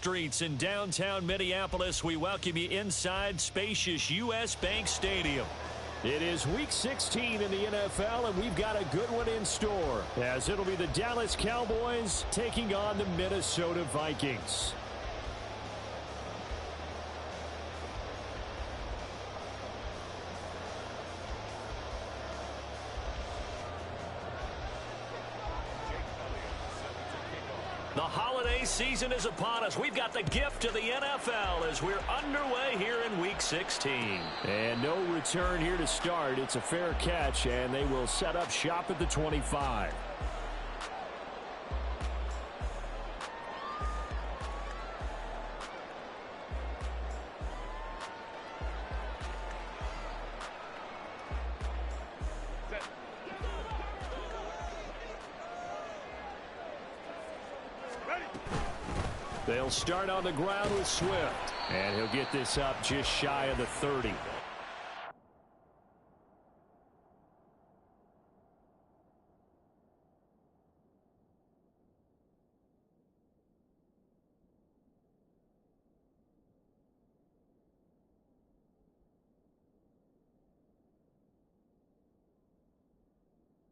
streets in downtown Minneapolis, we welcome you inside spacious U.S. Bank Stadium. It is Week 16 in the NFL, and we've got a good one in store, as it'll be the Dallas Cowboys taking on the Minnesota Vikings. The holiday season is upon us. We've got the gift of the NFL as we're underway here in Week 16. And no return here to start. It's a fair catch, and they will set up shop at the 25. They'll start on the ground with Swift, and he'll get this up just shy of the 30.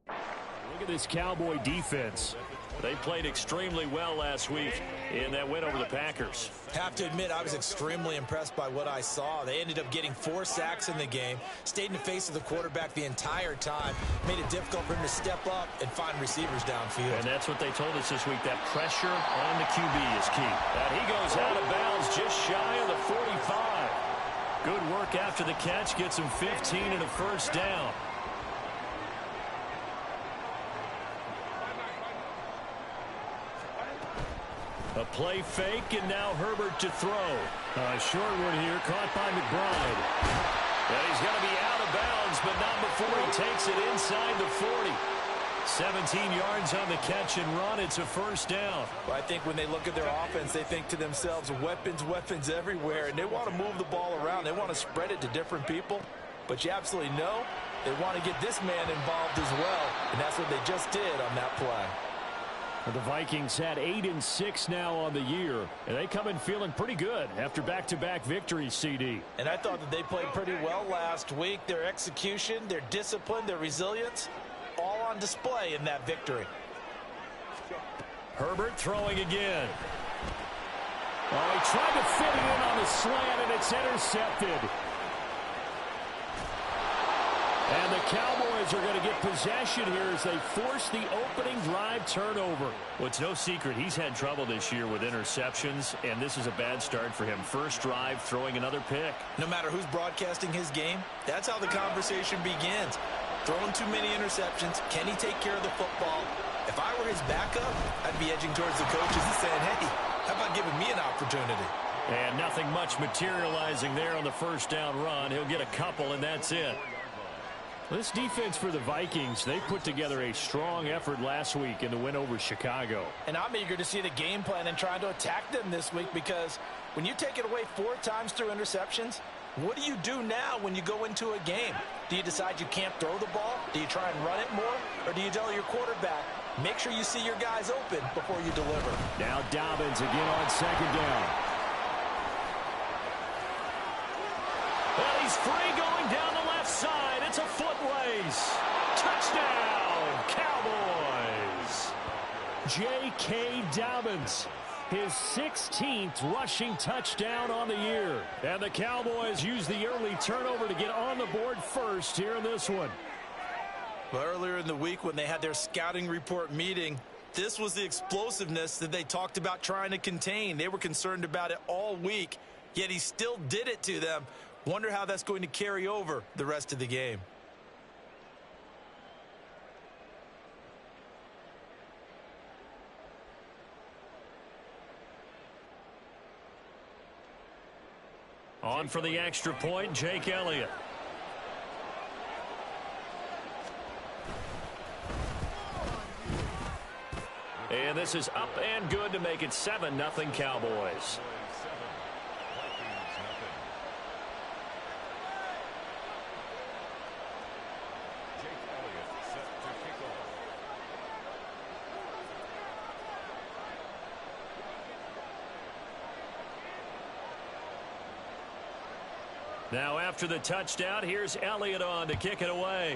Look at this Cowboy defense. They played extremely well last week in that win over the Packers. Have to admit, I was extremely impressed by what I saw. They ended up getting 4 sacks in the game, stayed in the face of the quarterback the entire time, made it difficult for him to step up and find receivers downfield. And that's what they told us this week, that pressure on the QB is key. And he goes out of bounds just shy of the 45. Good work after the catch, gets him 15 and a first down. A play fake, and now Herbert to throw. A short one here, caught by McBride. And he's going to be out of bounds, but not before he takes it inside the 40. 17 yards on the catch and run. It's a first down. I think when they look at their offense, they think to themselves, weapons, weapons everywhere, and they want to move the ball around. They want to spread it to different people, but you absolutely know they want to get this man involved as well, and that's what they just did on that play. The Vikings had 8-6 now on the year, and they come in feeling pretty good after back-to-back victories, CD. And I thought that they played pretty well last week. Their execution, their discipline, their resilience, all on display in that victory. Herbert throwing again. Oh, he tried to fit it in on the slant, and it's intercepted. And the Cowboys are going to get possession here as they force the opening drive turnover. Well, it's no secret he's had trouble this year with interceptions, and this is a bad start for him. First drive, throwing another pick. No matter who's broadcasting his game, that's how the conversation begins. Throwing too many interceptions, can he take care of the football? If I were his backup, I'd be edging towards the coaches and saying, hey, how about giving me an opportunity? And nothing much materializing there on the first down run. He'll get a couple, and that's it. This defense for the Vikings, they put together a strong effort last week in the win over Chicago. And I'm eager to see the game plan and trying to attack them this week, because when you take it away 4 times through interceptions, what do you do now when you go into a game? Do you decide you can't throw the ball? Do you try and run it more? Or do you tell your quarterback, make sure you see your guys open before you deliver? Now Dobbins again on second down. Well, he's free going down the left side. It's a foot race. Touchdown, Cowboys. J.K. Dobbins, his 16th rushing touchdown on the year. And the Cowboys use the early turnover to get on the board first here in this one. Well, earlier in the week when they had their scouting report meeting, this was the explosiveness that they talked about trying to contain. They were concerned about it all week, yet he still did it to them. Wonder how that's going to carry over the rest of the game. On for the extra point, Jake Elliott. And this is up and good to make it 7-0 Cowboys. Now after the touchdown, here's Elliott on to kick it away.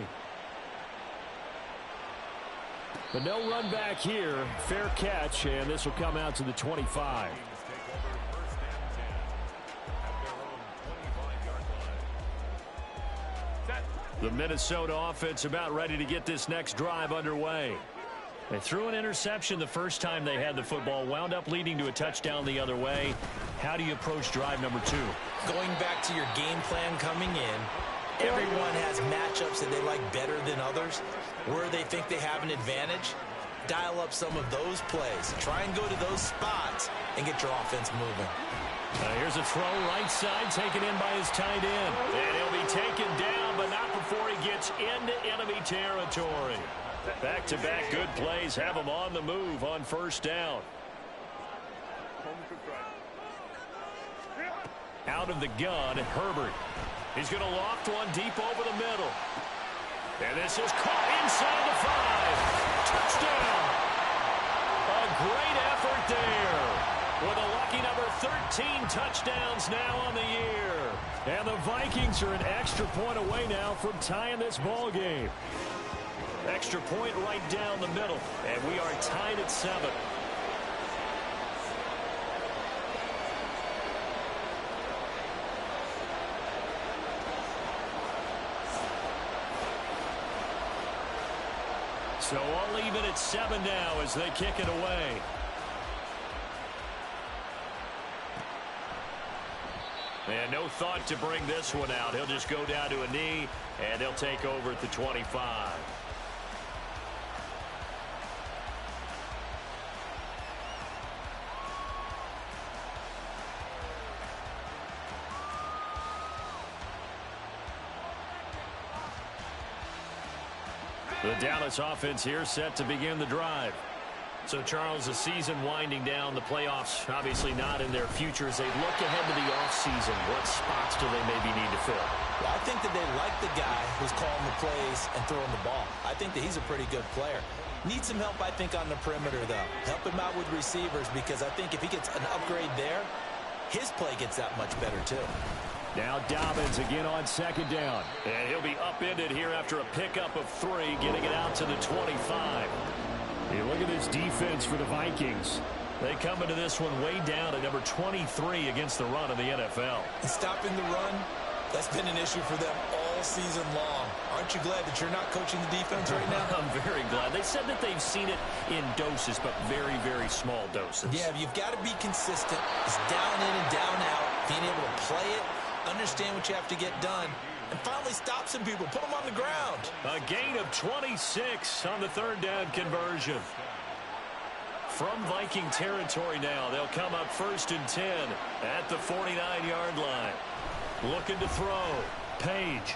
But no run back here. Fair catch, and this will come out to the 25. The Minnesota offense about ready to get this next drive underway. They threw an interception the first time they had the football, wound up leading to a touchdown the other way. How do you approach drive number 2? Going back to your game plan coming in, everyone has matchups that they like better than others. Where they think they have an advantage, dial up some of those plays. Try and go to those spots and get your offense moving. Here's a throw right side taken in by his tight end. And he'll be taken down, but not before he gets into enemy territory. Back-to-back good plays have him on the move on first down. Out of the gun, Herbert. He's going to loft one deep over the middle. And this is caught inside the 5. Touchdown. A great effort there. With a lucky number 13 touchdowns now on the year. And the Vikings are an extra point away now from tying this ball game. Extra point right down the middle. And we are tied at 7. So I'll leave it at 7 now as they kick it away. And no thought to bring this one out. He'll just go down to a knee, and they'll take over at the 25. The Dallas offense here set to begin the drive. So, Charles, the season winding down, the playoffs obviously not in their future. As they look ahead to the offseason, what spots do they maybe need to fill? Well, I think that they like the guy who's calling the plays and throwing the ball. I think that he's a pretty good player. Needs some help, I think, on the perimeter, though. Help him out with receivers, because I think if he gets an upgrade there, his play gets that much better, too. Now Dobbins again on second down. And he'll be upended here after a pickup of 3, getting it out to the 25. You look at this defense for the Vikings. They come into this one way down at number 23 against the run of the NFL. And stopping the run, that's been an issue for them all season long. Aren't you glad that you're not coaching the defense right now? I'm very glad. They said that they've seen it in doses, but very, very small doses. Yeah, you've got to be consistent. It's down in and down out. Being able to play it, understand what you have to get done, and finally stop some people. Put them on the ground. A gain of 26 on the third down conversion. From Viking territory now, they'll come up 1st and 10 at the 49-yard line. Looking to throw. Page.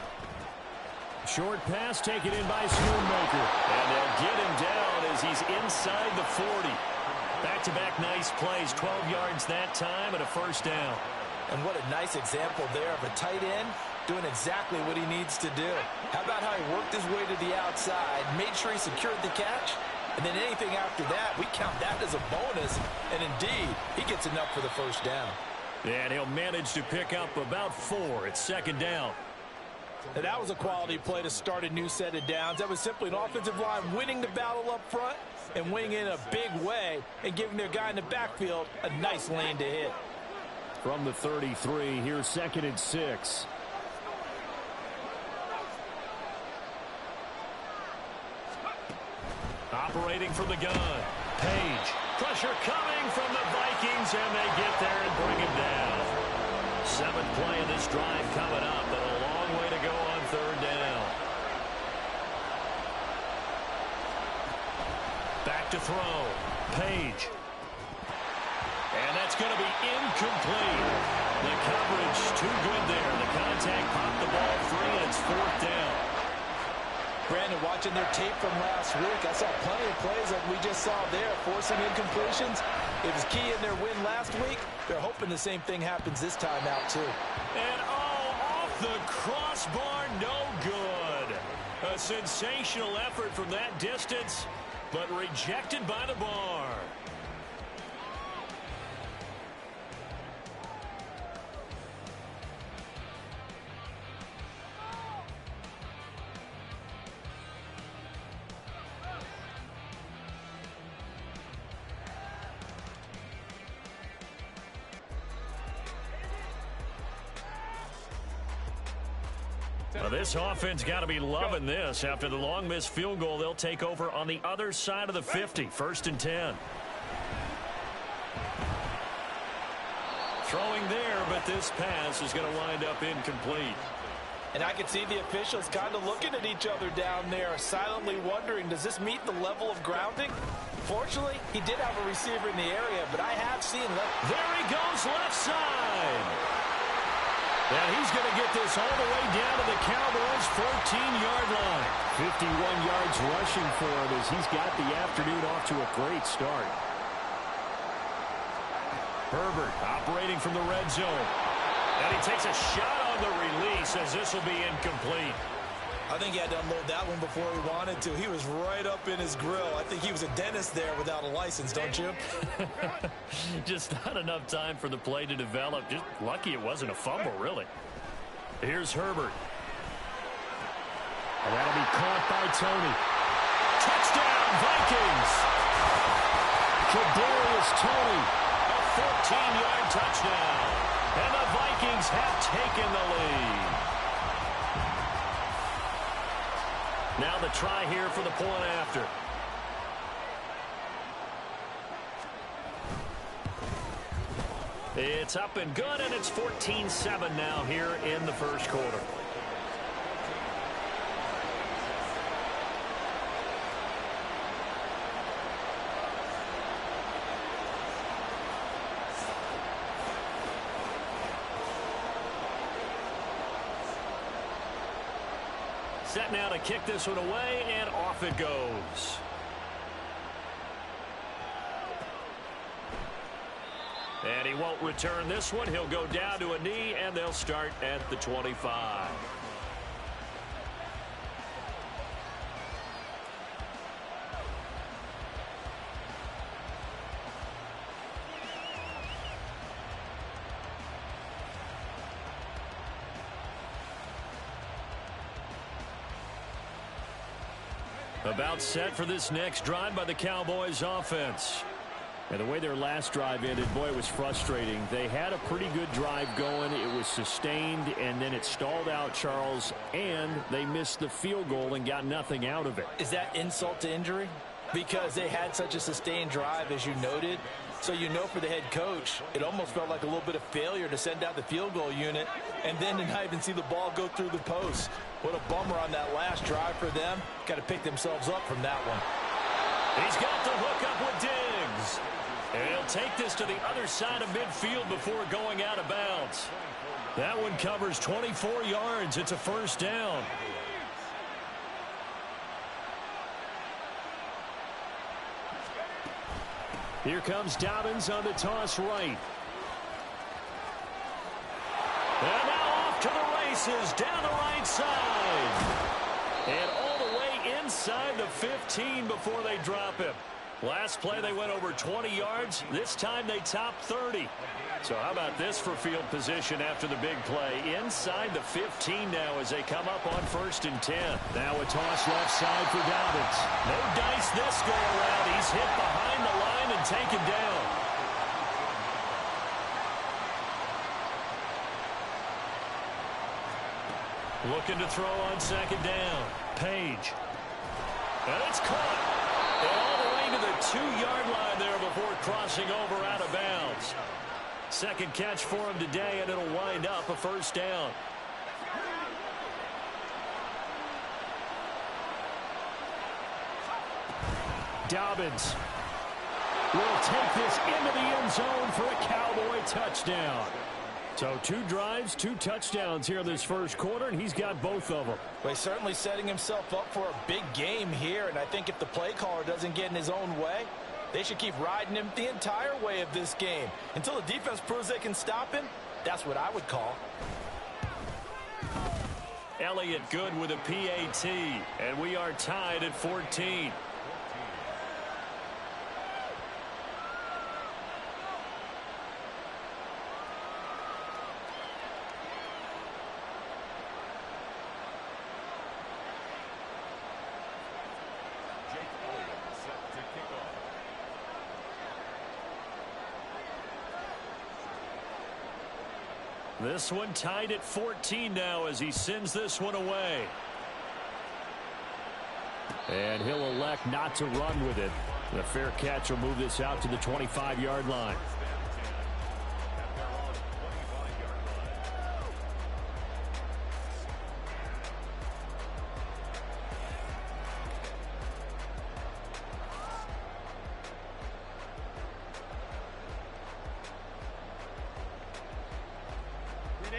Short pass taken in by Schoonmaker. And they'll get him down as he's inside the 40. Back-to-back nice plays. 12 yards that time and a first down. And what a nice example there of a tight end doing exactly what he needs to do. How about how he worked his way to the outside, made sure he secured the catch, and then anything after that, we count that as a bonus. And indeed, he gets enough for the first down. And he'll manage to pick up about 4 at second down. And that was a quality play to start a new set of downs. That was simply an offensive line winning the battle up front and winning in a big way and giving their guy in the backfield a nice lane to hit. From the 33, here's 2nd and 6. Operating from the gun. Page. Pressure coming from the Vikings, and they get there and bring him down. 7th play of this drive coming up, but a long way to go on third down. Back to throw. Page. And that's going to be incomplete. The coverage too good there. The contact popped the ball free, and it's 4th down. Brandon, watching their tape from last week, I saw plenty of plays like we just saw there, forcing incompletions. It was key in their win last week. They're hoping the same thing happens this time out, too. And, off the crossbar, no good. A sensational effort from that distance, but rejected by the bar. Well, this offense got to be loving this. After the long missed field goal, they'll take over on the other side of the 50, 1st and 10. Throwing there, but this pass is going to wind up incomplete. And I can see the officials kind of looking at each other down there, silently wondering, does this meet the level of grounding? Fortunately, he did have a receiver in the area, but I have seen left. There he goes, left side. And he's going to get this all the way down to the Cowboys' 14-yard line. 51 yards rushing for him as he's got the afternoon off to a great start. Herbert operating from the red zone. And he takes a shot on the release as this will be incomplete. I think he had to unload that one before he wanted to. He was right up in his grill. I think he was a dentist there without a license, don't you? Just not enough time for the play to develop. Just lucky it wasn't a fumble, really. Here's Herbert. And that'll be caught by Tony. Touchdown, Vikings! Kadarius Toney, a 14-yard touchdown. And the Vikings have taken the lead. Now the try here for the point after. It's up and good, and it's 14-7 now here in the first quarter. Set now to kick this one away, and off it goes. And he won't return this one. He'll go down to a knee, and they'll start at the 25. About set for this next drive by the Cowboys offense. And the way their last drive ended, boy, it was frustrating. They had a pretty good drive going. It was sustained, and then it stalled out, Charles, and they missed the field goal and got nothing out of it. Is that insult to injury? Because they had such a sustained drive, as you noted. So you know for the head coach, it almost felt like a little bit of failure to send out the field goal unit and then to not even see the ball go through the post. What a bummer on that last drive for them. Got to pick themselves up from that one. He's got the hook up with Diggs. And he'll take this to the other side of midfield before going out of bounds. That one covers 24 yards. It's a first down. Here comes Dobbins on the toss right. And now off to the races down the right side. And all the way inside the 15 before they drop him. Last play they went over 20 yards. This time they topped 30. So how about this for field position after the big play? Inside the 15 now as they come up on 1st and 10. Now a toss left side for Dobbins. No dice this go around. He's hit behind the line and taken down. Looking to throw on 2nd down. Page. And it's caught. And all the way to the 2-yard line there before crossing over out of bounds. Second catch for him today, and it'll wind up a first down. Dobbins will take this into the end zone for a Cowboy touchdown. So 2 drives, 2 touchdowns here in this first quarter, and he's got both of them. Well, he's certainly setting himself up for a big game here, and I think if the play caller doesn't get in his own way, they should keep riding him the entire way of this game. Until the defense proves they can stop him, that's what I would call. Elliott good with a PAT, and we are tied at 14. This one tied at 14 now as he sends this one away. And he'll elect not to run with it. The fair catch will move this out to the 25-yard line.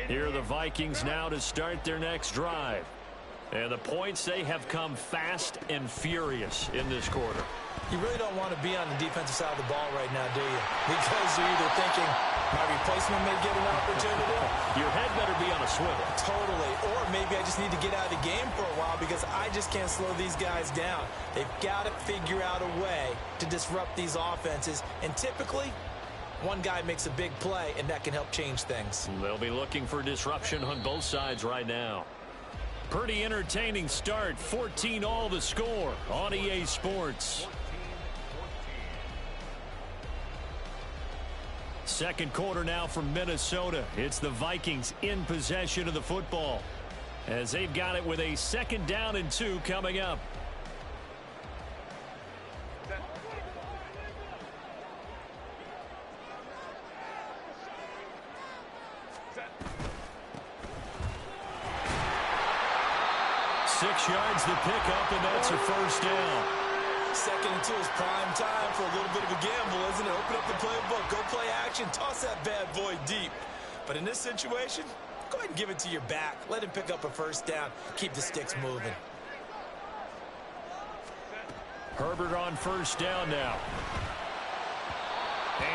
Here are the Vikings now to start their next drive. And the points, they have come fast and furious in this quarter. You really don't want to be on the defensive side of the ball right now, do you? Because you're either thinking, my replacement may get an opportunity. Your head better be on a swivel. Totally. Or maybe I just need to get out of the game for a while because I just can't slow these guys down. They've got to figure out a way to disrupt these offenses. And typically, one guy makes a big play, and that can help change things. They'll be looking for disruption on both sides right now. Pretty entertaining start. 14-all the score on EA Sports. Second quarter now from Minnesota. It's the Vikings in possession of the football as they've got it with a 2nd down and 2 coming up. Yards the pickup, and that's a 1st down. 2nd and 2 is prime time for a little bit of a gamble, isn't it? Open up the playbook, go play action, toss that bad boy deep. But in this situation, go ahead and give it to your back. Let him pick up a 1st down. Keep the sticks moving. Herbert on 1st down now.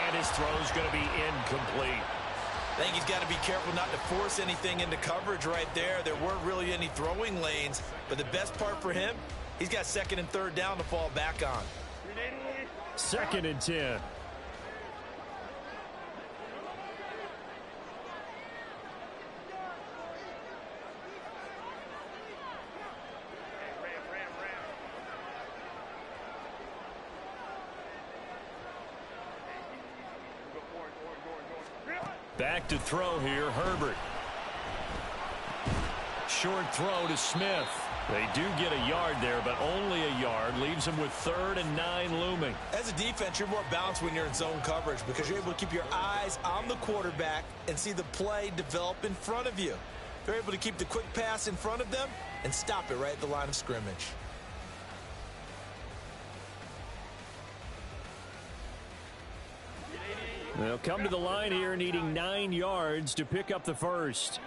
And his throw's going to be incomplete. I think he's got to be careful not to force anything into coverage right there. There weren't really any throwing lanes. But the best part for him, he's got 2nd and 3rd down to fall back on. 2nd and 10. Back to throw here, Herbert. Short throw to Smith. They do get a yard there, but only a yard. Leaves them with 3rd and 9 looming. As a defense, you're more balanced when you're in zone coverage because you're able to keep your eyes on the quarterback and see the play develop in front of you. You're able to keep the quick pass in front of them and stop it right at the line of scrimmage. They'll come to the line here needing 9 yards to pick up the 1st.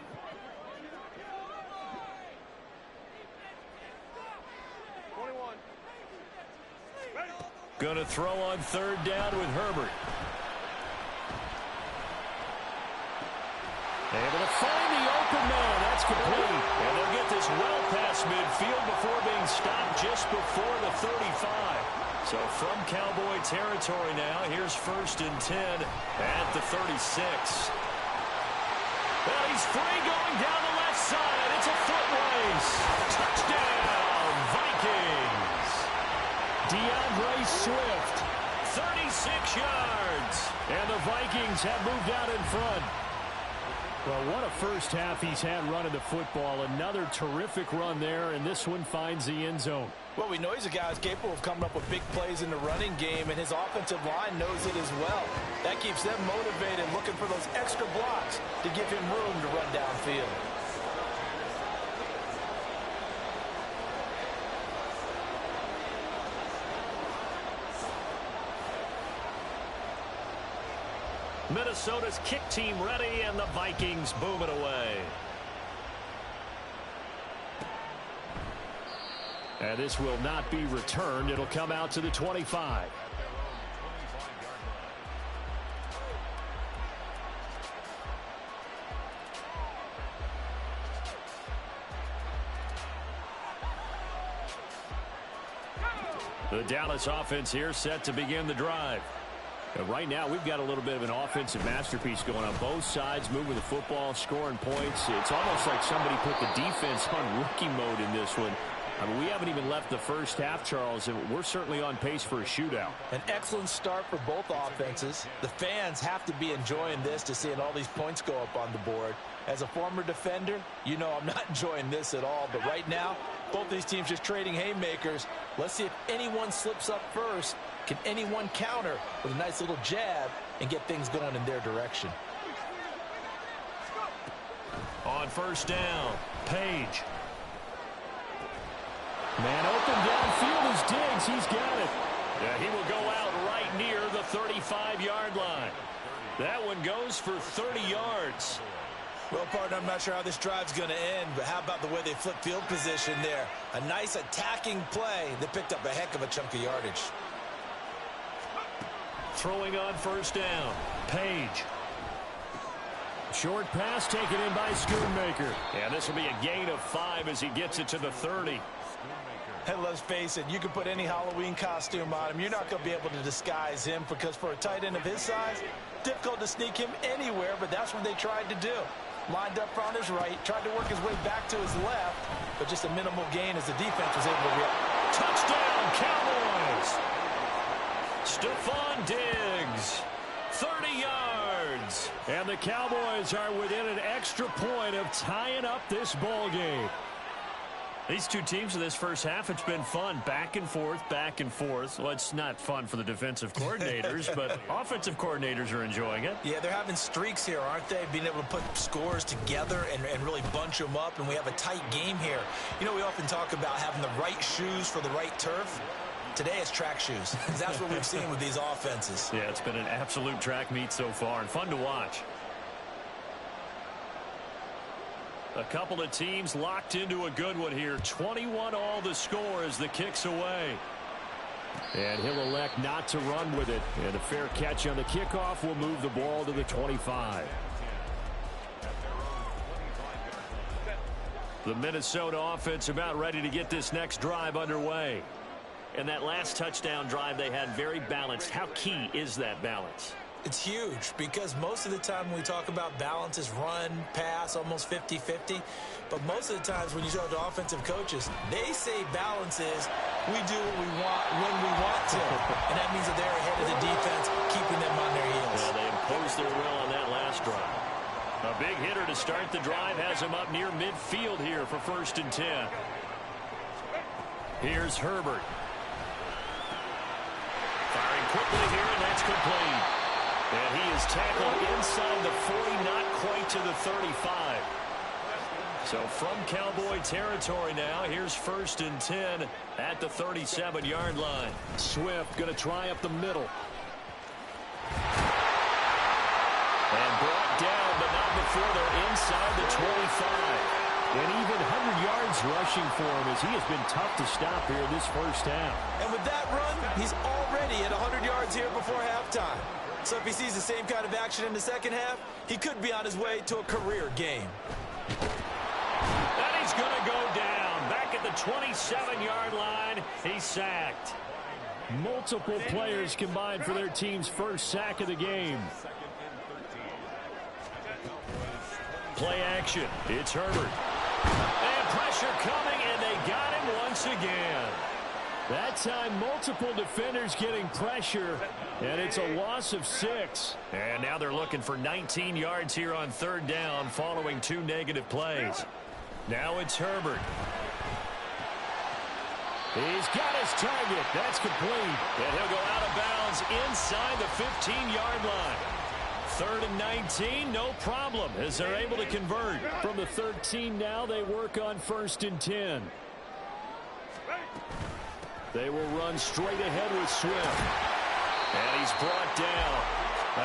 Going to throw on 3rd down with Herbert. Able to find the open man. That's complete. And they'll get this well past midfield before being stopped just before the 35. So from Cowboy territory now, here's 1st and 10 at the 36. Well, he's free going down the left side. It's a foot race. Touchdown, Vikings. DeAndre Swift, 36 yards. And the Vikings have moved out in front. Well, what a first half he's had running the football. Another terrific run there, and this one finds the end zone. Well, we know he's a guy who's capable of coming up with big plays in the running game, and his offensive line knows it as well. That keeps them motivated, looking for those extra blocks to give him room to run downfield. Minnesota's kick team ready, and the Vikings boom it away. And this will not be returned. It'll come out to the 25. The Dallas offense here set to begin the drive. And right now, we've got a little bit of an offensive masterpiece going on both sides, moving the football, scoring points. It's almost like somebody put the defense on rookie mode in this one. I mean, we haven't even left the first half, Charles, and we're certainly on pace for a shootout. An excellent start for both offenses. The fans have to be enjoying this to seeing all these points go up on the board. As a former defender, you know I'm not enjoying this at all. But right now, both these teams just trading haymakers. Let's see if anyone slips up first. Can anyone counter with a nice little jab and get things going in their direction? On first down, Page. Man open downfield is Diggs. He's got it. Yeah, he will go out right near the 35-yard line. That one goes for 30 yards. Well, partner, I'm not sure how this drive's going to end, but how about the way they flip field position there? A nice attacking play that picked up a heck of a chunk of yardage. Throwing on first down, Page. Short pass taken in by Schoonmaker. And this will be a gain of 5 as he gets it to the 30. And let's face it, you can put any Halloween costume on him. You're not going to be able to disguise him because for a tight end of his size, difficult to sneak him anywhere, but that's what they tried to do. Lined up on his right, tried to work his way back to his left, but just a minimal gain as the defense was able to react. Touchdown, Cowboys! Stephon Diggs, 30 yards. And the Cowboys are within an extra point of tying up this ball game. These two teams in this first half, it's been fun. Back and forth, back and forth. Well, it's not fun for the defensive coordinators, but offensive coordinators are enjoying it. Yeah, they're having streaks here, aren't they? Being able to put scores together and really bunch them up, and we have a tight game here. You know, we often talk about having the right shoes for the right turf. Today it's track shoes. That's what we've seen with these offenses. Yeah, it's been an absolute track meet so far and fun to watch. A couple of teams locked into a good one here. 21 all the score as the kick's away. And he'll elect not to run with it. And a fair catch on the kickoff will move the ball to the 25. The Minnesota offense about ready to get this next drive underway. And that last touchdown drive they had very balanced. How key is that balance? It's huge because most of the time when we talk about balance is run, pass, almost 50-50. But most of the times when you talk to offensive coaches, they say balance is we do what we want when we want to. And that means that they're ahead of the defense, keeping them on their heels. Yeah, they imposed their will on that last drive. A big hitter to start the drive has him up near midfield here for 1st and 10. Here's Herbert. Firing quickly here, and that's complete. And he is tackled inside the 40, not quite to the 35. So from Cowboy territory now, here's 1st and 10 at the 37-yard line. Swift going to try up the middle. And brought down, but not before they're inside the 25. And even 100 yards rushing for him as he has been tough to stop here this first half. And with that run, he's already at 100 yards here before halftime. So if he sees the same kind of action in the second half, he could be on his way to a career game. And he's going to go down. Back at the 27-yard line, he's sacked. Multiple players combined for their team's first sack of the game. Play action. It's Herbert. And pressure coming, and they got him once again. That time, multiple defenders getting pressure, and it's a loss of 6. And now they're looking for 19 yards here on 3rd down following 2 negative plays. Now it's Herbert. He's got his target. That's complete. And he'll go out of bounds inside the 15-yard line. 3rd and 19, no problem, as they're able to convert. From the 13 now, they work on 1st and 10. They will run straight ahead with Swift. And he's brought down.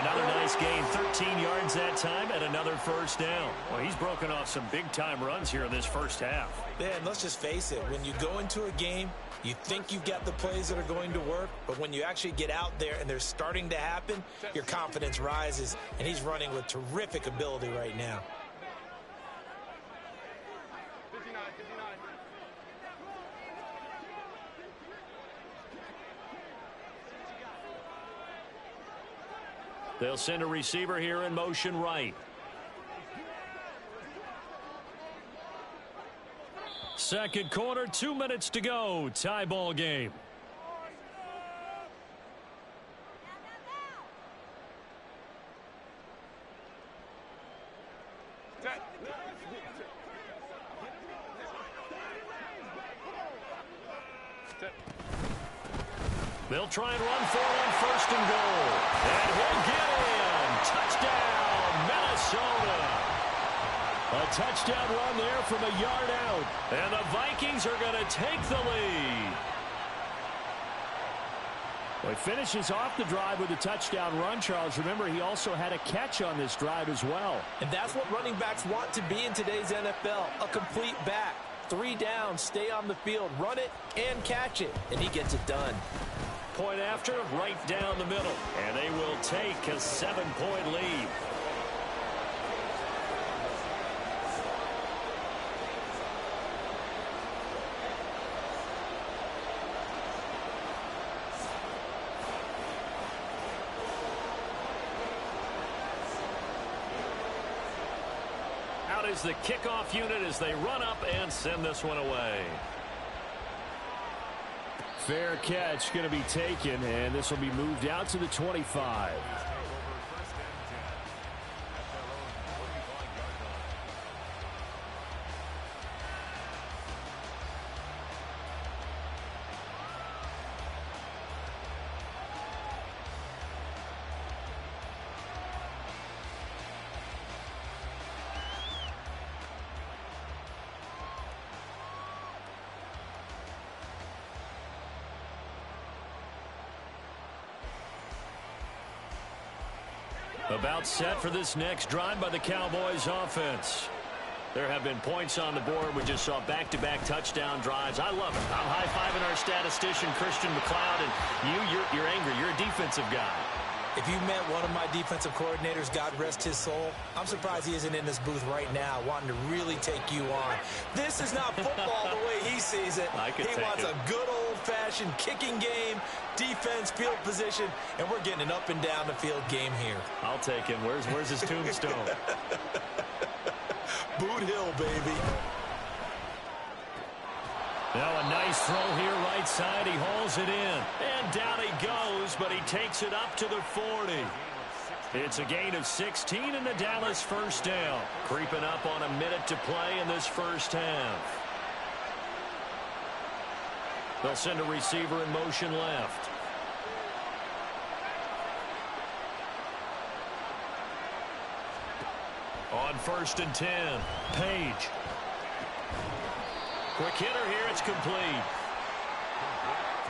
Another nice gain, 13 yards that time, and another 1st down. Well, he's broken off some big-time runs here in this first half. Yeah, and let's just face it. When you go into a game, you think you've got the plays that are going to work, but when you actually get out there and they're starting to happen, your confidence rises, and he's running with terrific ability right now. They'll send a receiver here in motion right. Second quarter, 2 minutes to go. Tie ball game. They'll try and run for it on first and goal. And he'll get in. Touchdown, Minnesota. A touchdown run there from a yard out. And the Vikings are going to take the lead. Well, he finishes off the drive with a touchdown run, Charles. Remember, he also had a catch on this drive as well. And that's what running backs want to be in today's NFL, a complete back. 3 downs, stay on the field, run it, and catch it. And he gets it done. Point after, right down the middle. And they will take a 7-point lead. Out is the kickoff unit as they run up and send this one away. Fair catch going to be taken, and this will be moved out to the 25. About set for this next drive by the Cowboys offense. There have been points on the board. We just saw back-to-back touchdown drives. I love it. I'm high-fiving our statistician, Christian McLeod, and you're angry. You're a defensive guy. If you met one of my defensive coordinators, God rest his soul, I'm surprised he isn't in this booth right now wanting to really take you on. This is not football the way he sees it. He wants a good old-fashioned kicking game, defense, field position, and we're getting an up and down the field game here. I'll take him. Where's his tombstone? Boot Hill, baby. Now a nice throw here right side. He hauls it in. And down he goes, but he takes it up to the 40. It's a gain of 16 in the Dallas first down. Creeping up on a minute to play in this first half. They'll send a receiver in motion left. On first and 10, Page. Quick hitter here, it's complete.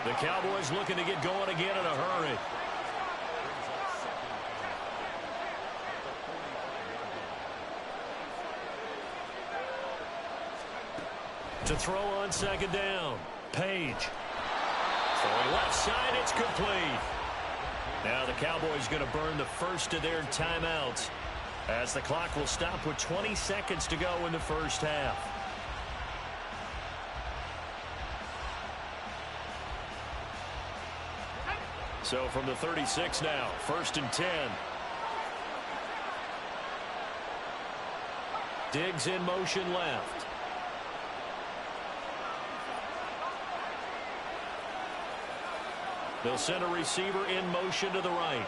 The Cowboys looking to get going again in a hurry. To throw on second down, Page. Throwing left side, it's complete. Now the Cowboys going to burn the first of their timeouts as the clock will stop with 20 seconds to go in the first half. So from the 36 now, first and 10. Diggs in motion left. They'll send a receiver in motion to the right.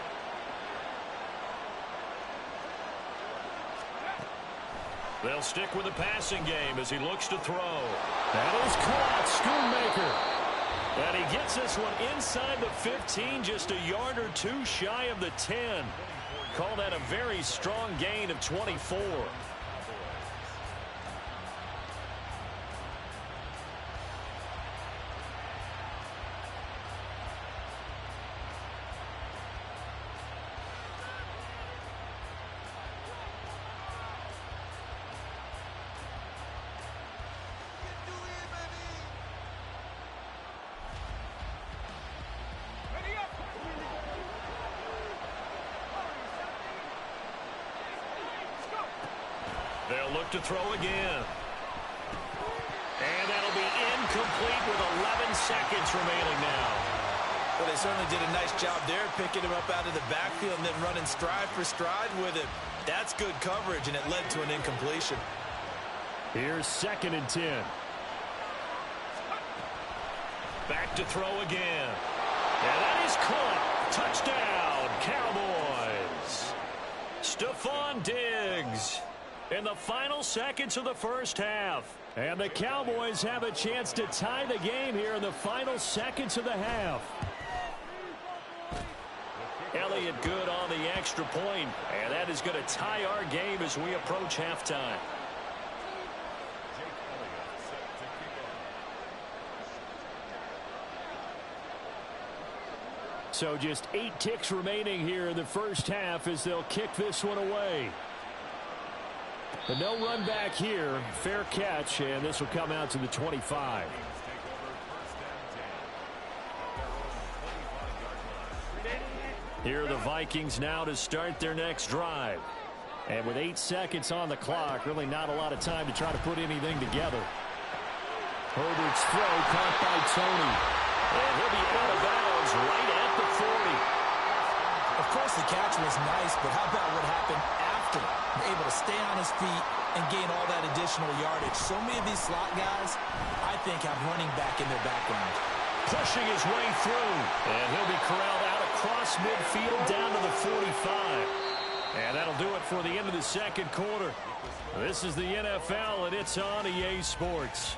They'll stick with the passing game as he looks to throw. That is caught, Schoonmaker. And he gets this one inside the 15, just a yard or two shy of the 10. Call that a very strong gain of 24. They'll look to throw again. And that'll be incomplete with 11 seconds remaining now. Well, they certainly did a nice job there, picking him up out of the backfield and then running stride for stride with him. That's good coverage, and it led to an incompletion. Here's second and 10. Back to throw again. And that is caught. Touchdown, Cowboys. Stephon Diggs in the final seconds of the first half. And the Cowboys have a chance to tie the game here in the final seconds of the half. Elliott good on the extra point, and that is going to tie our game as we approach halftime. So just 8 ticks remaining here in the first half as they'll kick this one away. But no run back here. Fair catch, and this will come out to the 25. Here are the Vikings now to start their next drive. And with 8 seconds on the clock, really not a lot of time to try to put anything together. Herbert's throw caught by Tony. And he'll be out of bounds right at the 40. Of course, the catch was nice, but how about what happened after? Able to stay on his feet and gain all that additional yardage. So many of these slot guys, I think, have running back in their background. Pushing his way through. And he'll be corralled out across midfield down to the 45. And that'll do it for the end of the second quarter. This is the NFL, and it's on EA Sports.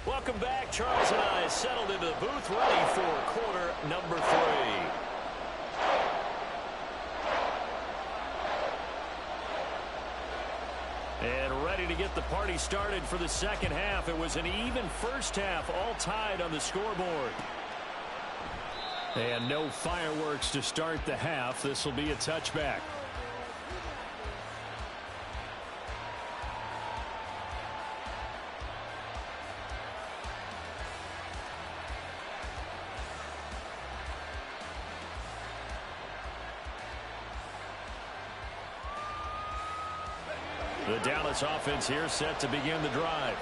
Welcome back. Charles and I settled into the booth ready for quarter number 3. And ready to get the party started for the second half. It was an even first half, all tied on the scoreboard. And no fireworks to start the half. This will be a touchback. The Dallas offense here set to begin the drive.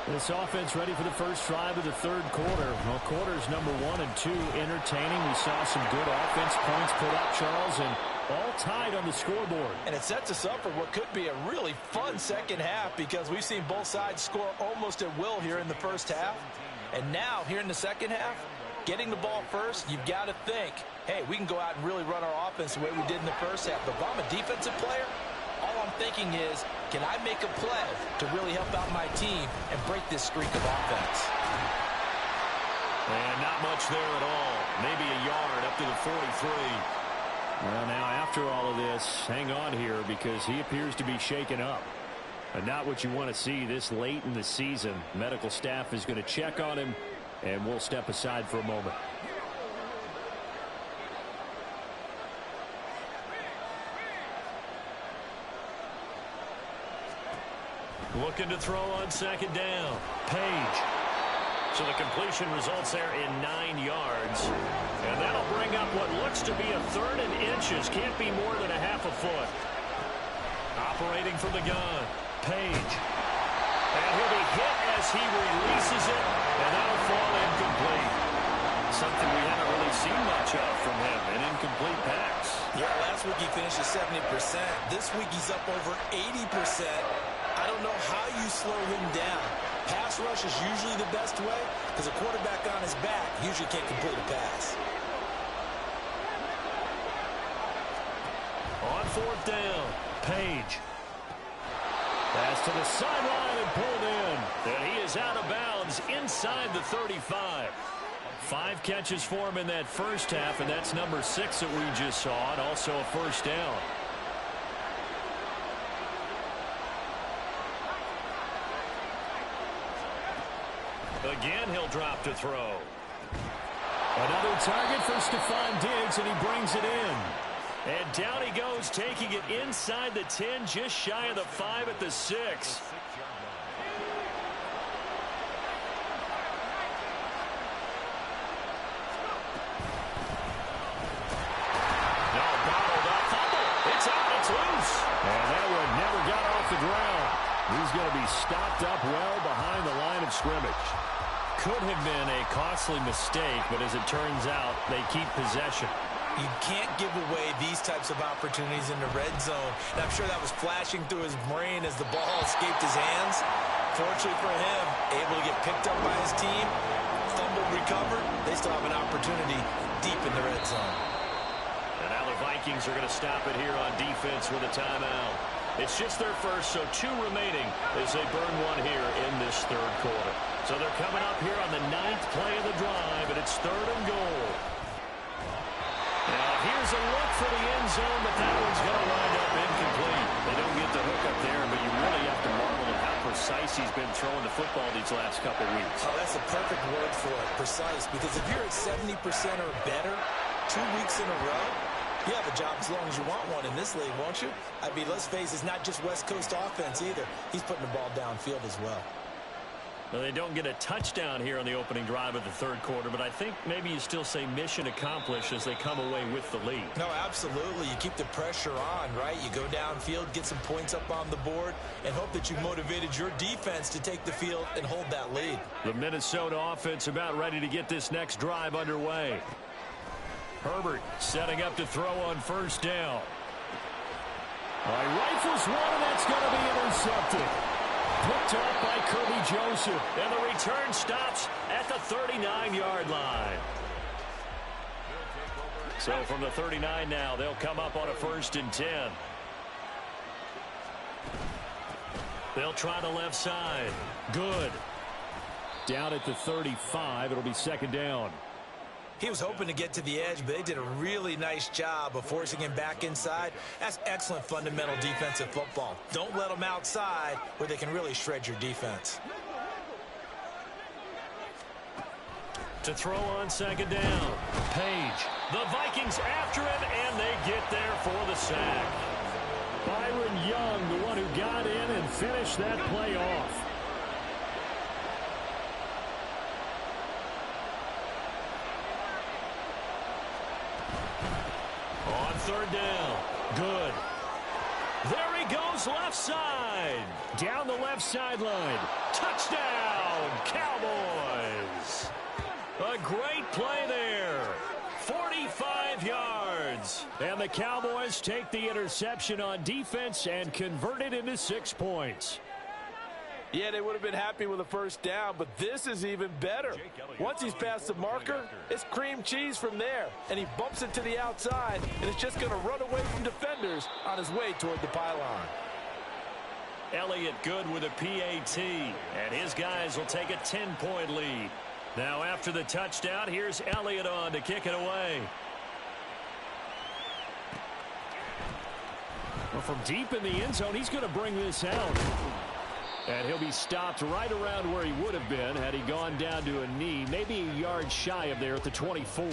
This offense ready for the first drive of the third quarter. Well, quarters number 1 and 2 entertaining. We saw some good offense points put up, Charles, and all tied on the scoreboard. And it sets us up for what could be a really fun second half because we've seen both sides score almost at will here in the first half. And now, here in the second half, getting the ball first, you've got to think, hey, we can go out and really run our offense the way we did in the first half. But if I'm a defensive player, all I'm thinking is, can I make a play to really help out my team and break this streak of offense? And not much there at all. Maybe a yard up to the 43. Well, now after all of this, hang on here because he appears to be shaken up. And not what you want to see this late in the season. Medical staff is going to check on him, and we'll step aside for a moment. Looking to throw on second down. Page. So the completion results there in 9 yards. And that'll bring up what looks to be a 3rd and inches. Can't be more than a half a foot. Operating from the gun. Page. And he'll be hit as he releases it. And that'll fall incomplete. Something we haven't really seen much of from him. An incomplete pass. Yeah, last week he finished at 70%. This week he's up over 80%. I don't know how you slow him down. Pass rush is usually the best way because a quarterback on his back usually can't complete a pass. On 4th down, Page. Pass to the sideline and pulled in. And he is out of bounds inside the 35. 5 catches for him in that first half, and that's number 6 that we just saw, and also a first down. Again, he'll drop to throw. Another target for Stephon Diggs, and he brings it in. And down he goes, taking it inside the 10, just shy of the 5 at the 6. He's going to be stopped up well behind the line of scrimmage. Could have been a costly mistake, but as it turns out, they keep possession. You can't give away these types of opportunities in the red zone. And I'm sure that was flashing through his brain as the ball escaped his hands. Fortunately for him, able to get picked up by his team, fumbled, recovered. They still have an opportunity deep in the red zone. And now the Vikings are going to stop it here on defense with a timeout. It's just their first, so 2 remaining as they burn one here in this third quarter. So they're coming up here on the 9th play of the drive, and it's 3rd and goal. Now here's a look for the end zone, but that one's going to wind up incomplete. They don't get the hook up there, but you really have to marvel at how precise he's been throwing the football these last couple weeks. Oh, that's a perfect word for it, precise, because if you're at 70% or better 2 weeks in a row, you have a job as long as you want one in this league, won't you? I mean, let's face it, it's not just West Coast offense either. He's putting the ball downfield as well. Well, they don't get a touchdown here on the opening drive of the third quarter, but I think maybe you still say mission accomplished as they come away with the lead. No, absolutely. You keep the pressure on, right? You go downfield, get some points up on the board, and hope that you motivated your defense to take the field and hold that lead. The Minnesota offense about ready to get this next drive underway. Herbert setting up to throw on first down. Rifles one, and that's going to be intercepted. Picked up by Kirby Joseph, and the return stops at the 39-yard line. So from the 39 now, they'll come up on a 1st and 10. They'll try the left side. Good. Down at the 35, it'll be 2nd down. He was hoping to get to the edge, but they did a really nice job of forcing him back inside. That's excellent fundamental defensive football. Don't let them outside where they can really shred your defense. To throw on 2nd down. Page. The Vikings after him, and they get there for the sack. Byron Young, the one who got in and finished that play off. On 3rd down. Good. There he goes left side. Down the left sideline. Touchdown, Cowboys. A great play there. 45 yards. And the Cowboys take the interception on defense and convert it into 6 points. Yeah, they would have been happy with a 1st down, but this is even better. Once he's past the marker, it's cream cheese from there. And he bumps it to the outside, and it's just going to run away from defenders on his way toward the pylon. Elliott good with a PAT, and his guys will take a 10-point lead. Now after the touchdown, here's Elliott on to kick it away. Well, from deep in the end zone, he's going to bring this out. And he'll be stopped right around where he would have been had he gone down to a knee, maybe a yard shy of there at the 24.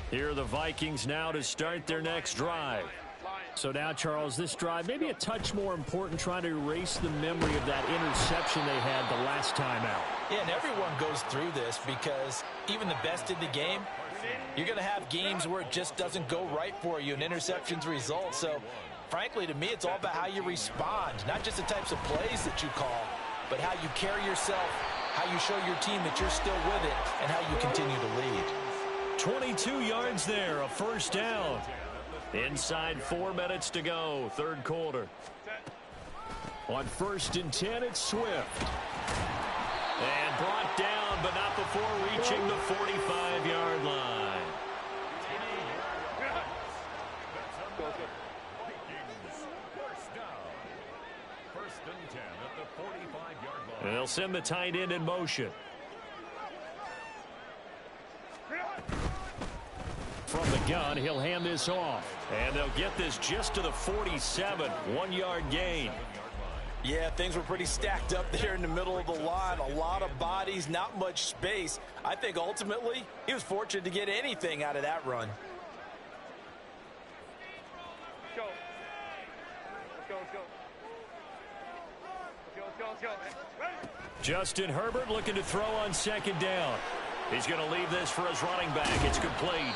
Here are the Vikings now to start their next drive. So now, Charles, this drive maybe a touch more important, trying to erase the memory of that interception they had the last time out. Yeah, and everyone goes through this because even the best in the game, you're going to have games where it just doesn't go right for you and interceptions result. So, frankly, to me, it's all about how you respond, not just the types of plays that you call, but how you carry yourself, how you show your team that you're still with it, and how you continue to lead. 22 yards there, a 1st down. Inside 4 minutes to go, third quarter. On 1st and 10, it's Swift. And brought down, but not before reaching the 45-yard line. And they'll send the tight end in motion. From the gun, he'll hand this off. And they'll get this just to the 47, 1-yard gain. Yeah, things were pretty stacked up there in the middle of the line. A lot of bodies, not much space. I think ultimately he was fortunate to get anything out of that run. Justin Herbert looking to throw on 2nd down. He's going to leave this for his running back. It's complete.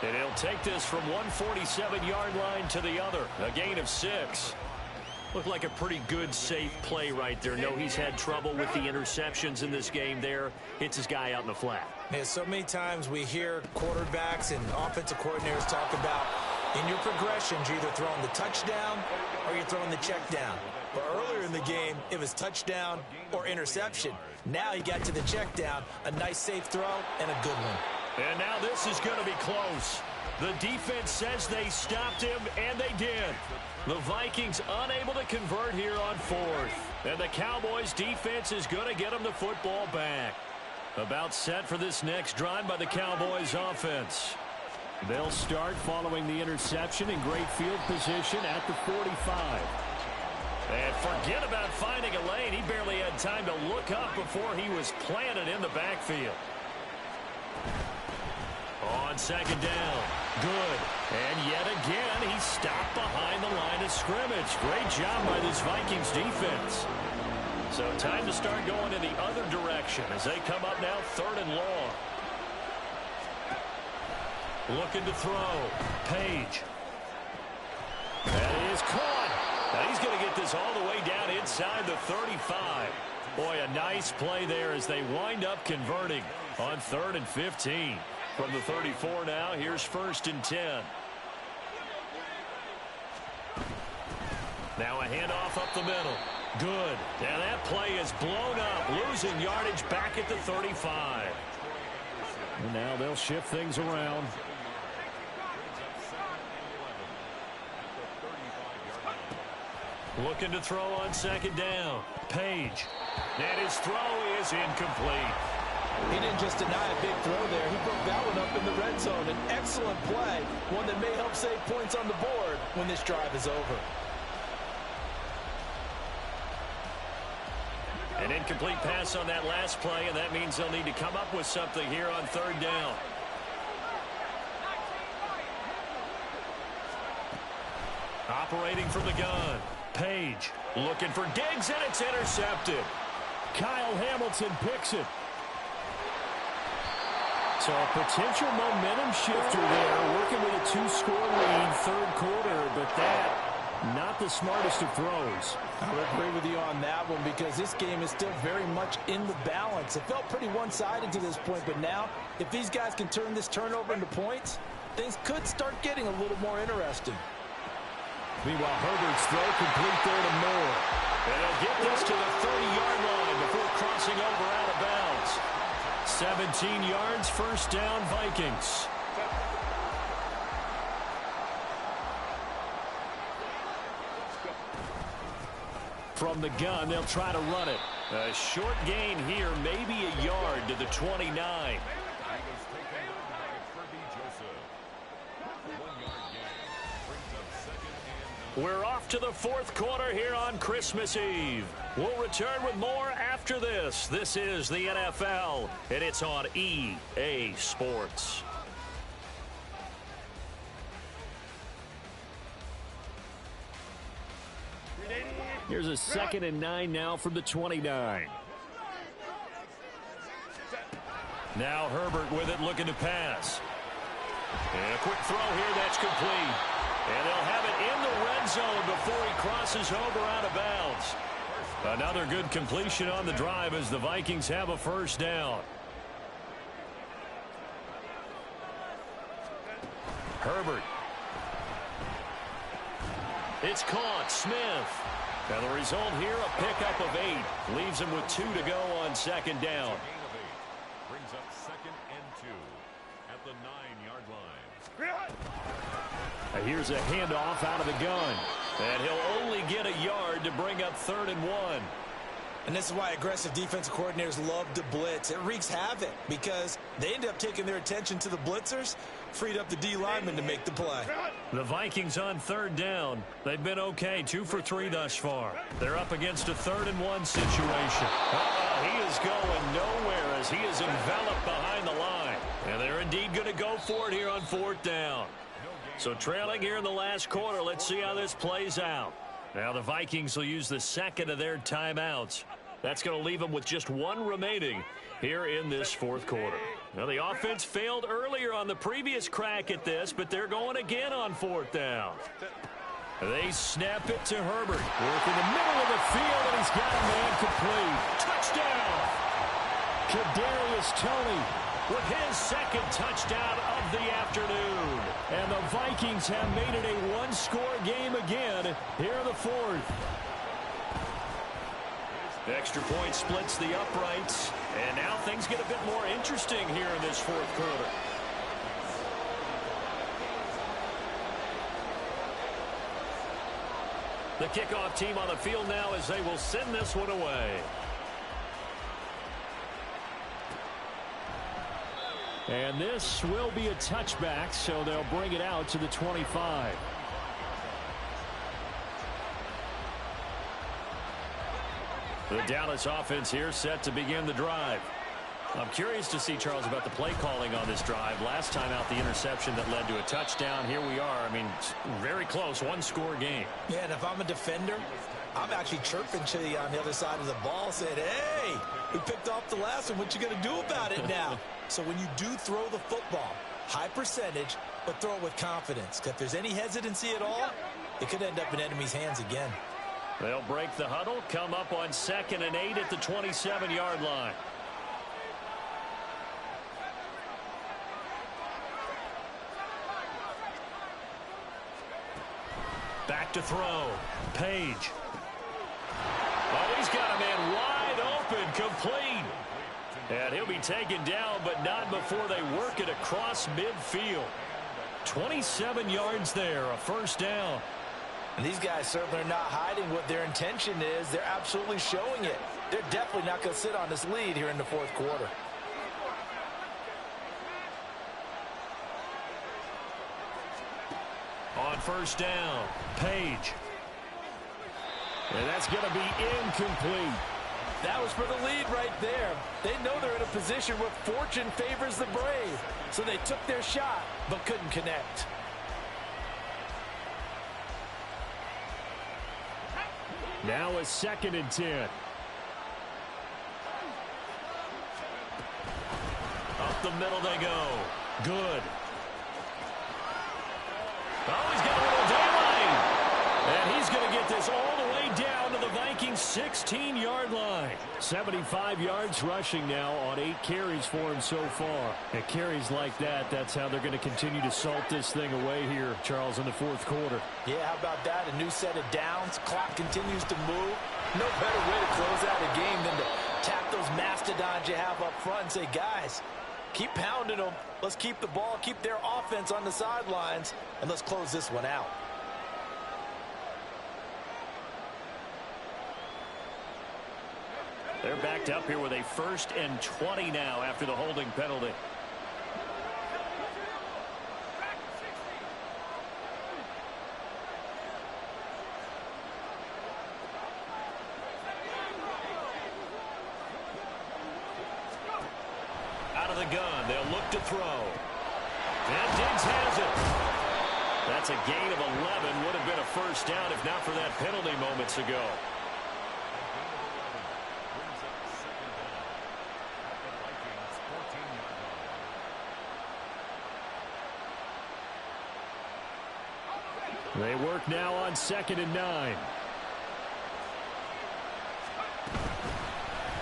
And he'll take this from 147-yard line to the other. A gain of 6. Looked like a pretty good, safe play right there. No, he's had trouble with the interceptions in this game there. Hits his guy out in the flat. Yeah, so many times we hear quarterbacks and offensive coordinators talk about in your progressions, you're either throwing the touchdown or you're throwing the check down. But earlier in the game, it was touchdown or interception. Now he got to the check down, a nice safe throw, and a good one. And now this is going to be close. The defense says they stopped him, and they did. The Vikings unable to convert here on 4th. And the Cowboys defense is going to get them the football back. About set for this next drive by the Cowboys offense. They'll start following the interception in great field position at the 45. And forget about finding a lane. He barely had time to look up before he was planted in the backfield. On second down. Good. And yet again, he stopped behind the line of scrimmage. Great job by this Vikings defense. So time to start going in the other direction as they come up now 3rd and long. Looking to throw. Page. That is caught. Now he's going to get this all the way down inside the 35. Boy, a nice play there as they wind up converting on 3rd and 15. From the 34 now, here's 1st and 10. Now a handoff up the middle. Good. Now that play is blown up, losing yardage back at the 35. And now they'll shift things around. Looking to throw on second down. Page. And his throw is incomplete. He didn't just deny a big throw there. He broke that one up in the red zone. An excellent play, one that may help save points on the board when this drive is over. An incomplete pass on that last play, and that means they'll need to come up with something here on 3rd down. Operating from the gun. Page looking for Diggs, and it's intercepted. Kyle Hamilton picks it. So a potential momentum shifter there, working with a 2-score lead, 3rd quarter, but that not the smartest of throws. I would agree with you on that one because this game is still very much in the balance. It felt pretty one-sided to this point, but now if these guys can turn this turnover into points, things could start getting a little more interesting. Meanwhile, Herbert's throw complete there to Moore. And he'll get this to the 30-yard line before crossing over out of bounds. 17 yards, 1st down, Vikings. From the gun, they'll try to run it. A short gain here, maybe a yard to the 29. We're off to the 4th quarter here on Christmas Eve. We'll return with more after this. This is the NFL, and it's on EA Sports. Here's a 2nd and 9 now from the 29. Now Herbert with it, looking to pass. And a quick throw here, that's complete. And they'll have it in the red zone before he crosses over out of bounds. Another good completion on the drive as the Vikings have a 1st down. Herbert. It's caught. Smith. And the result here, a pickup of 8. Leaves him with 2 to go on 2nd down. Brings up 2nd and 2 at the 9-yard line. Here's a handoff out of the gun. And he'll only get a yard to bring up 3rd and 1. And this is why aggressive defensive coordinators love to blitz. It wreaks havoc because they end up taking their attention to the blitzers, freed up the D lineman to make the play. The Vikings on 3rd down. They've been okay, 2 for 3 thus far. They're up against a 3rd and 1 situation. He is going nowhere as he is enveloped behind the line. And they're indeed going to go for it here on 4th down. So trailing here in the last quarter, let's see how this plays out. Now the Vikings will use the 2nd of their timeouts. That's going to leave them with just 1 remaining here in this 4th quarter. Well, the offense failed earlier on the previous crack at this, but they're going again on 4th down. They snap it to Herbert. Work in the middle of the field, and he's got a man complete. Touchdown! Kadarius Toney with his 2nd touchdown of the afternoon. And the Vikings have made it a one-score game again here in the 4th. Extra point splits the uprights, and now things get a bit more interesting here in this 4th quarter. The kickoff team on the field now as they will send this one away. And this will be a touchback, so they'll bring it out to the 25. The Dallas offense here set to begin the drive. I'm curious to see, Charles, about the play calling on this drive. Last time out, the interception that led to a touchdown. Here we are. I mean, very close, one-score game. Yeah, and if I'm a defender, I'm actually chirping to you on the other side of the ball, saying, hey, we picked off the last one. What you going to do about it now? So when you do throw the football, high percentage, but throw it with confidence. Because if there's any hesitancy at all, it could end up in enemy's hands again. They'll break the huddle, come up on 2nd and 8 at the 27-yard line. Back to throw. Page. Oh, he's got a man wide open, complete. And he'll be taken down, but not before they work it across midfield. 27 yards there, a 1st down. And these guys certainly are not hiding what their intention is. They're absolutely showing it. They're definitely not going to sit on this lead here in the 4th quarter. On 1st down, Page. And that's going to be incomplete. That was for the lead right there. They know they're in a position where fortune favors the brave. So they took their shot, but couldn't connect. Now a 2nd and 10. Up the middle they go. Good. Oh, he's got a little daylight. And he's going to get this all the way down to the Vikings' 16-yard line. 75 yards rushing now on 8 carries for him so far. And carries like that, that's how they're going to continue to salt this thing away here, Charles, in the 4th quarter. Yeah, how about that? A new set of downs. Clock continues to move. No better way to close out a game than to tap those mastodons you have up front and say, guys, keep pounding them. Let's keep the ball, keep their offense on the sidelines, and let's close this one out. They're backed up here with a 1st and 20 now after the holding penalty. Out of the gun, they'll look to throw. And Diggs has it. That's a gain of 11. Would have been a 1st down if not for that penalty moments ago. They work now on 2nd and 9.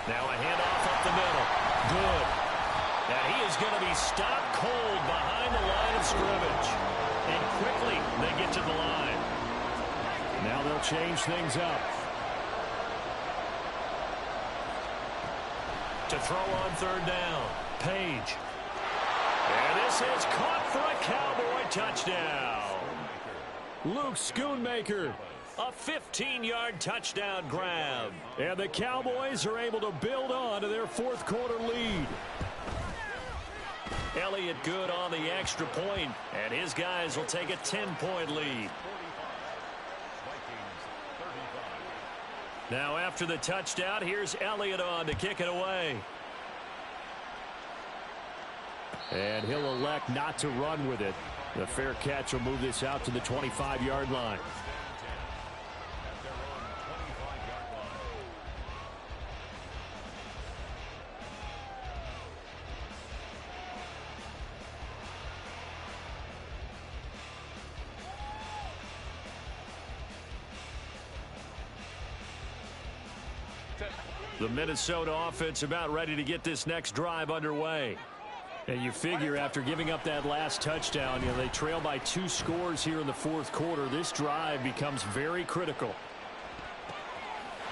Now a handoff up the middle. Good. And he is going to be stopped cold behind the line of scrimmage. And quickly they get to the line. Now they'll change things up. To throw on 3rd down. Page. And this is caught for a Cowboy touchdown. Luke Schoonmaker, a 15-yard touchdown grab. And the Cowboys are able to build on to their 4th quarter lead. Elliott good on the extra point, and his guys will take a 10-point lead. Now after the touchdown, here's Elliott on to kick it away. And he'll elect not to run with it. The fair catch will move this out to the 25-yard line. The Minnesota offense about ready to get this next drive underway. And you figure after giving up that last touchdown, they trail by 2 scores here in the fourth quarter. This drive becomes very critical.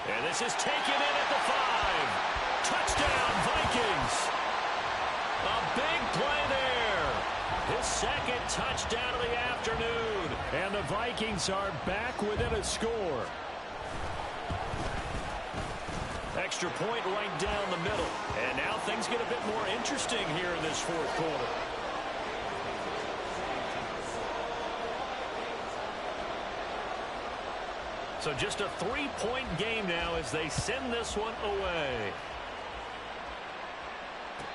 And this is taken in at the 5. Touchdown, Vikings. A big play there. His second touchdown of the afternoon. And the Vikings are back within a score. Extra point right down the middle. And now things get a bit more interesting here in this fourth quarter. So just a 3-point game now as they send this one away.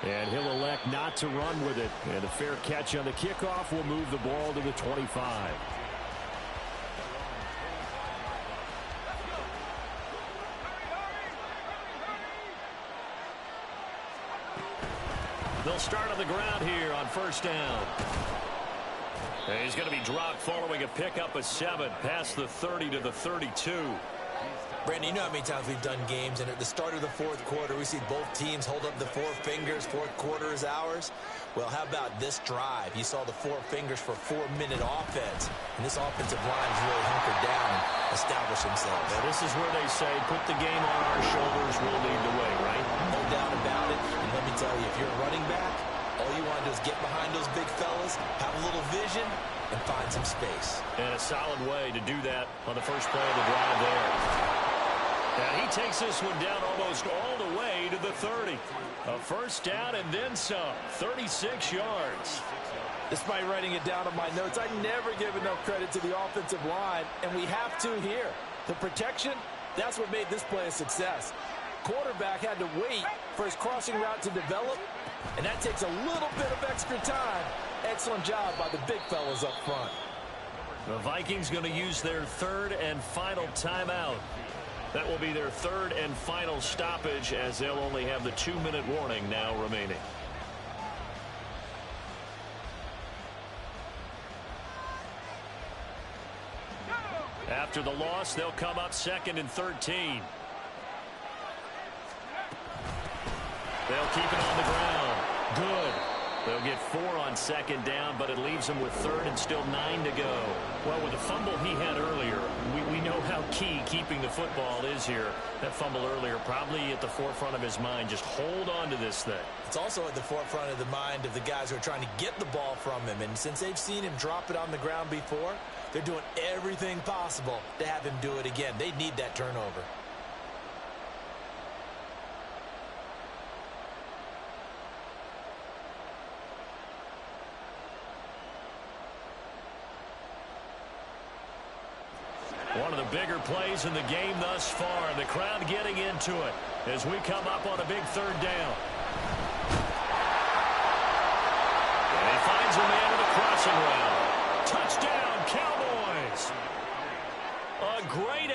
And he'll elect not to run with it. And a fair catch on the kickoff will move the ball to the 25. They'll start on the ground here on first down. And he's going to be dropped following a pickup of 7 past the 30 to the 32. Brandon, you know how many times we've done games, and at the start of the fourth quarter, we see both teams hold up the 4 fingers. Fourth quarter is ours. Well, how about this drive? You saw the 4 fingers for 4-minute offense, and this offensive line is really hunkered down and established themselves. Now, this is where they say, put the game on our shoulders, we'll lead the way, right? No doubt about it. And let me tell you, if you're a running back, all you want to do is get behind those big fellas, have a little vision, and find some space. And a solid way to do that on the first play of the drive there. And he takes this one down almost all the way to the 30. A first down and then some. 36 yards. Despite writing it down on my notes, I never give enough credit to the offensive line, and we have to here. The protection, that's what made this play a success. Quarterback had to wait for his crossing route to develop, and that takes a little bit of extra time. Excellent job by the big fellas up front. The Vikings going to use their 3rd and final timeout. That will be their 3rd and final stoppage as they'll only have the 2-minute warning now remaining. After the loss, they'll come up 2nd and 13. They'll keep it on the ground. Good. They'll get 4 on 2nd down, but it leaves them with 3rd and still 9 to go. Well, with the fumble he had earlier, we know how key keeping the football is here. That fumble earlier probably at the forefront of his mind. Just hold on to this thing. It's also at the forefront of the mind of the guys who are trying to get the ball from him. And since they've seen him drop it on the ground before, they're doing everything possible to have him do it again. They need that turnover. One of the bigger plays in the game thus far. The crowd getting into it as we come up on a big 3rd down. And he finds a man in the crossing route. Touchdown, Cowboys! A great